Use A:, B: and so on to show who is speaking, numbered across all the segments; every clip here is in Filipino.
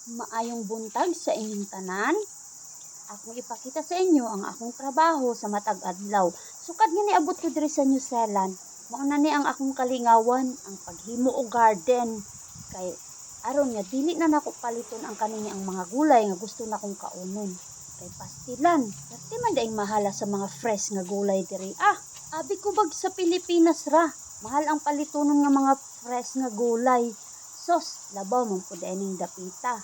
A: Maayong buntag sa inyong tanan. Akong ipakita sa inyo ang akong trabaho sa matag adlaw. Sukad nga niabot ko diri sa New Zealand. Mao na ni ang akong kalingawan, ang paghimo og garden. Kay aron nga dili na nako paliton ang kanini ang mga gulay nga gusto na kong kaunon. Kay pastilan, dati man daing mahala sa mga fresh nga gulay diri. Abi ko bag sa Pilipinas ra. Mahal ang palitonon nga mga fresh nga gulay. Sos, labaw man pud ining dapita.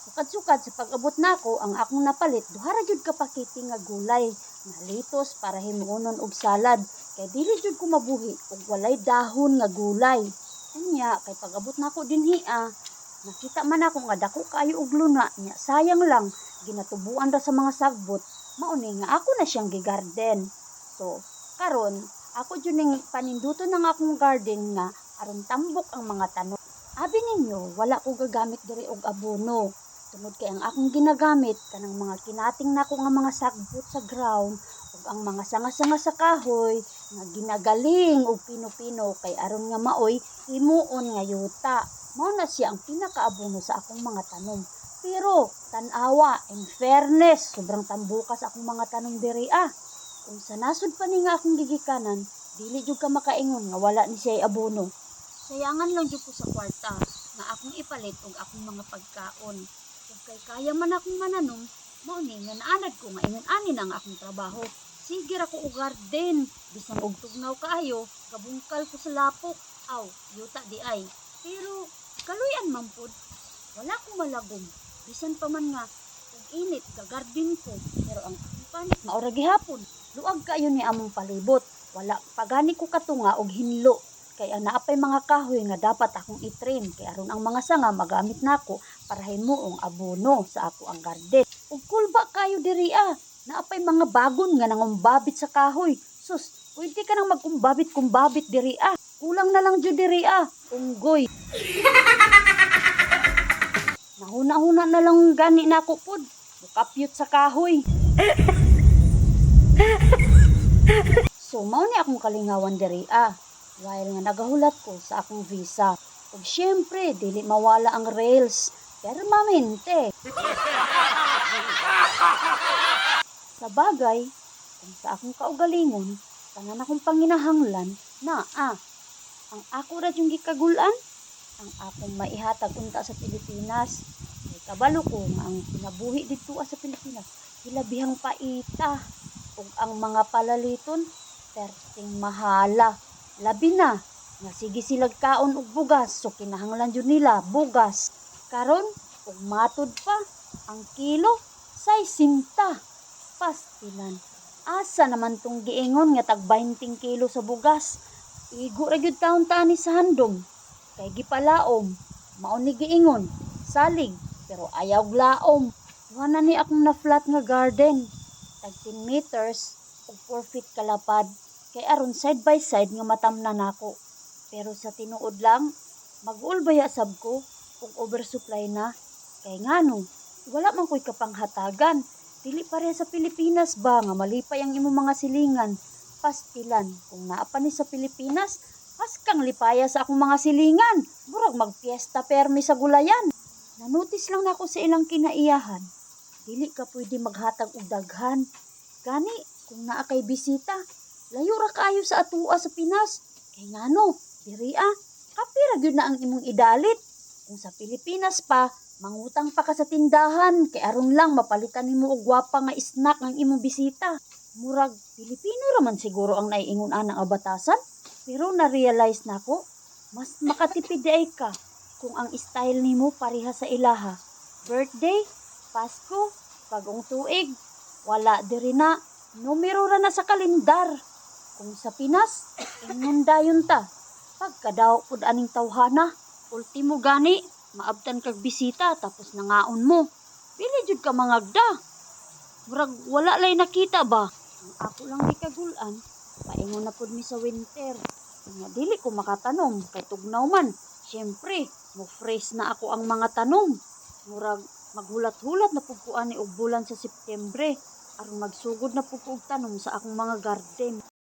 A: Sukad-sukad sa pag-abot nako ang akong napalit duha ra jud ka pakete nga gulay nga litos para himuonon og salad kay dili jud ko mabuhi og walay dahon nga gulay. Unya kay pag-abot nako dinhi nakita man ako nga dako kaayo og luna nya sayang lang ginatubuan ra sa mga sagbot mao ni nga ako na siyang gigarden. So karon ako jud ning paninduton ng akong garden nga aron tambok ang mga tanom. Abi ninyo wala ko gagamit diri og abono. Tungod kay ang akong ginagamit kanang mga kinating nako nga mga sagbot sa ground ug ang mga sanga-sanga sa kahoy nga ginagaling og pino-pino kay aron nga maoy himuon nga yuta. Mao na siya ang pinakaabono sa akong mga tanom. Pero tan-awa, in fairness, sobrang tambukas akong mga tanom diri Kung sa nasod pa ni nga akong gigikanan, dili jud ka makaingon nga wala ni siya abono. Sayangan lang jud ko sa kwarta nga akong ipalit og akong mga pagkaon. Kung kay kaya man akong mananom, mao ni nga naanad ko nga ingon ani na ang akong trabaho. Sige ra ko og garden, bisan og tugnaw kaayo, gabungkal ko sa lapok. Aw, yuta di ay. Pero kaluyan man pud, wala ko malagom. Bisan pa man nga og init ka garden ko, pero ang akong panit maura gihapon. Luag kayo ni among palibot. Wala pagani ko katunga og hinlo. Kay naapay mga kahoy nga dapat akong i-train kay aron ang mga sanga magamit nako para himuong abono sa ako ang garden. Ug kulba kayo diri naapay mga bagon nga nangumbabit sa kahoy. Sus, pwede ka nang magkumbabit diri Kulang na lang jud diri unggoy. Nahuna-huna na lang gani nako pod. Bukapyot sa kahoy. So mao ni akong kalingawan diri while nga nagahulat ko sa akong visa. Ug syempre, dili mawala ang rails. Permanente. Sa bagay, kung sa akong kaugalingon, tanan akong panginahanglan ang ako ra yung gikagulan, ang akong maihatag unta sa Pilipinas. Kay kabalo ko nga ang kinabuhi dito sa Pilipinas, hilabihang paita. Ug ang mga palaliton, perting mahala. Labi na, nga sige silag kaon og bugas, so kinahanglan jud nila bugas. Karon, ug matod pa, ang kilo, 60. Pastilan, asa naman tong giingon nga tag 20 kilo sa bugas. Igo ra gyud taon tani sa handom. Kay gipalaom, mao ni giingon, salig, pero ayaw glaom. Wala ni akong na flat nga garden. Tag 10 meters, ug 4 feet kalapad. Kay aron side by side nga matamnan nako. Pero sa tinuod lang, mag-ulbaya sab ko kung oversupply na. Kay ngano, wala man ko'y kapanghatagan. Dili pareha sa Pilipinas ba nga malipay ang imong mga silingan. Pastilan, kung naa pa ni sa Pilipinas, paskang lipaya sa akong mga silingan. Murag magpiesta permi sa gulayan. Nanotis lang nako sa ilang kinaiyahan. Dili ka pwede maghatag og daghan. Gani, kung naa kay bisita, layo ra kaayo sa atua sa Pinas. Kay ngano, diri kapira gyud na ang imong idalit. Kung sa Pilipinas pa, mangutang pa ka sa tindahan kay aron lang mapalitan nimo og gwapa nga snack ang imong bisita. Murag Pilipino ra man siguro ang naiingon ana nga batasan, pero na-realize nako, mas makatipid ay ka kung ang style nimo pareha sa ilaha. Birthday, Pasko, bagong tuig, wala diri na, numero ra na sa kalendar. Kung sa Pinas, ingon dayon ta. Pagkadaw pud aning tawhana, ultimo gani, maabtan kag bisita tapos nangaon mo. Pili jud ka mangagda. Murag wala lay nakita ba? Ang ako lang gikagulan, paingon na pud mi sa winter. Nga dili ko makatanom kay tugnaw man. Syempre, mo fresh na ako ang mga tanom. Murag maghulat-hulat na pud ko ani og bulan sa Setyembre aron magsugod na pud ko og tanom sa akong mga garden.